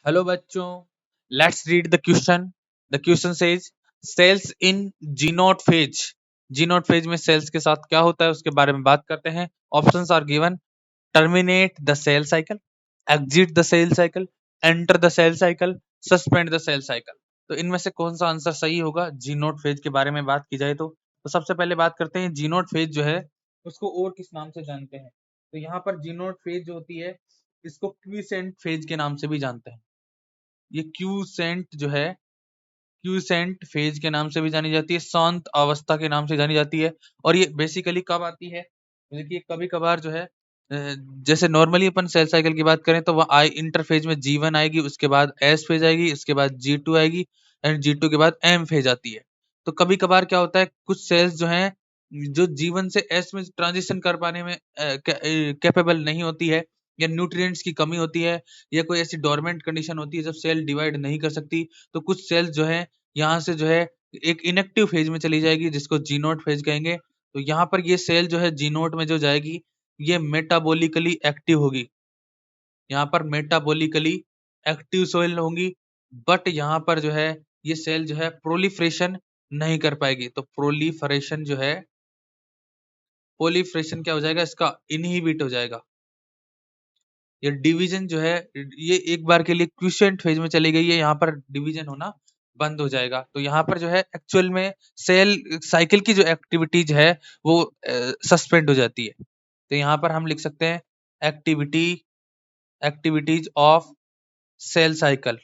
Hello बच्चों, let's read the question. The question says cells in G not phase. G not phase में cells के साथ क्या होता है उसके बारे में बात करते हैं। Options are given. Terminate the cell cycle, exit the cell cycle, enter the cell cycle, suspend the cell cycle. तो इनमें से कौन सा आंसर सही होगा जी नॉट फेज के बारे में बात की जाए तो सबसे पहले बात करते हैं जी नॉट फेज जो है उसको और किस नाम से जानते हैं। तो यहाँ पर जी नॉट फेज जो होती है इसको क्वीसेंट फेज के नाम से भी जानते हैं। ये क्यूसेंट जो है क्यूसेंट फेज के नाम से भी जानी जाती है, शांत अवस्था के नाम से जानी जाती है। और ये बेसिकली कब आती है? तो देखिए कभी कभार जो है जैसे नॉर्मली अपन सेल साइकिल की बात करें तो वह आई इंटरफेज में G1 आएगी, उसके बाद एस फेज आएगी, इसके बाद G2 आएगी एंड G2 के बाद एम फेज आती है। तो कभी कभार क्या होता है कुछ सेल्स जो हैं जो G1 से एस में ट्रांजिशन कर पाने में कैपेबल नहीं होती है, या न्यूट्रिएंट्स की कमी होती है, या कोई ऐसी डोरमेंट कंडीशन होती है जब सेल डिवाइड नहीं कर सकती। तो कुछ सेल्स जो है यहाँ से जो है एक इनएक्टिव फेज में चली जाएगी जिसको जी नोट फेज कहेंगे। तो यहाँ पर ये सेल जो है जी नोट में जो जाएगी ये मेटाबॉलिकली एक्टिव होगी। यहाँ पर मेटाबॉलिकली एक्टिव सेल होंगी, बट यहाँ पर जो है ये सेल जो है प्रोलिफरेशन नहीं कर पाएगी। तो प्रोलिफरेशन क्या हो जाएगा इसका? इनहिबिट हो जाएगा। ये डिवीजन जो है ये एक बार के लिए क्विसेंट फेज में चली गई है, यहाँ पर डिवीजन होना बंद हो जाएगा। तो यहाँ पर जो है एक्चुअल में सेल साइकिल की जो एक्टिविटीज है वो सस्पेंड हो जाती है। तो यहाँ पर हम लिख सकते हैं activity activities of cell cycle,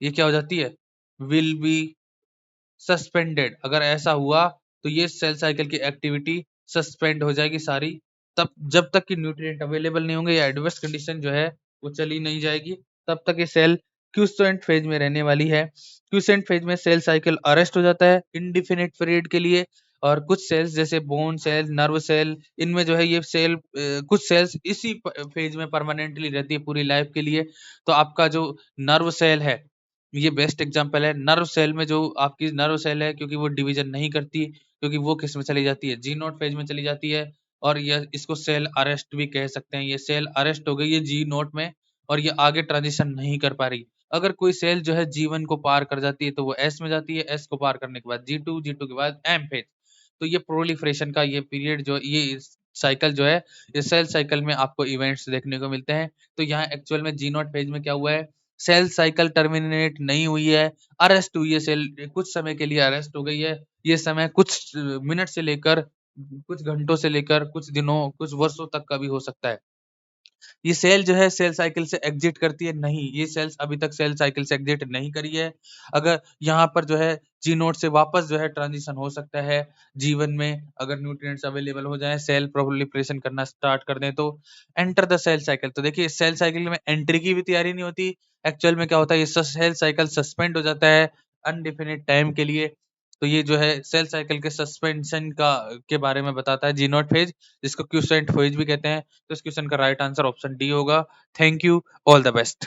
ये क्या हो जाती है? Will be suspended. अगर ऐसा हुआ तो ये सेल साइकिल की एक्टिविटी सस्पेंड हो जाएगी सारी, तब जब तक कि न्यूट्रिएंट अवेलेबल नहीं होंगे या एडवर्स कंडीशन जो है वो चली नहीं जाएगी तब तक ये सेल क्यूसेंट फेज में रहने वाली है। क्यूसेंट फेज में सेल साइकिल अरेस्ट हो जाता है इंडिफिनिट पीरियड के लिए। और कुछ सेल्स जैसे बोन सेल, नर्व सेल, इनमें जो है ये सेल कुछ सेल्स इसी फेज में परमानेंटली रहती है पूरी लाइफ के लिए। तो आपका जो नर्व सेल है ये बेस्ट एग्जांपल है। नर्व सेल में जो आपकी नर्व सेल है क्योंकि वो डिवीजन नहीं करती, क्योंकि वो किस में चली जाती है? जी नोट फेज में चली जाती है। और यह इसको सेल अरेस्ट भी कह सकते हैं। ये सेल अरेस्ट हो गई है जी नोट में और ये आगे ट्रांजिशन नहीं कर पा रही। अगर कोई सेल जो है G1 को पार कर जाती है तो वो एस में जाती है, एस को पार करने के बाद G2, G2 के बाद एम फेज। तो ये प्रोलिफरेशन का ये पीरियड जो ये साइकिल जो है ये सेल साइकिल में आपको इवेंट्स देखने को मिलते हैं। तो यहाँ एक्चुअल में जी नोट फेज में क्या हुआ है? सेल साइकिल टर्मिनेट नहीं हुई है, अरेस्ट हुई है। सेल कुछ समय के लिए अरेस्ट हो गई है। ये समय कुछ मिनट से लेकर कुछ घंटों से लेकर कुछ दिनों कुछ वर्षों तक का भी हो सकता है। ये सेल जो है सेल साइकिल से एग्जिट करती है? नहीं, ये सेल्स अभी तक सेल साइकिल से एग्जिट नहीं करी है। अगर यहाँ पर जो है जी नोट से वापस जो है ट्रांजिशन हो सकता है जीवन में, अगर न्यूट्रिएंट्स अवेलेबल हो जाए, सेल प्रोलिफरेशन करना स्टार्ट कर दें। तो एंटर द सेल साइकिल, तो देखिए सेल साइकिल में एंट्री की भी तैयारी नहीं होती। एक्चुअल में क्या होता है ये सेल साइकिल सस्पेंड हो जाता है अनडिफिनिट टाइम के लिए। तो ये जो है सेल साइकिल के सस्पेंशन का के बारे में बताता है जी नोट फेज, जिसको क्यूसेंट फेज भी कहते हैं। तो इस क्वेश्चन का राइट आंसर ऑप्शन डी होगा। Thank you, all the best.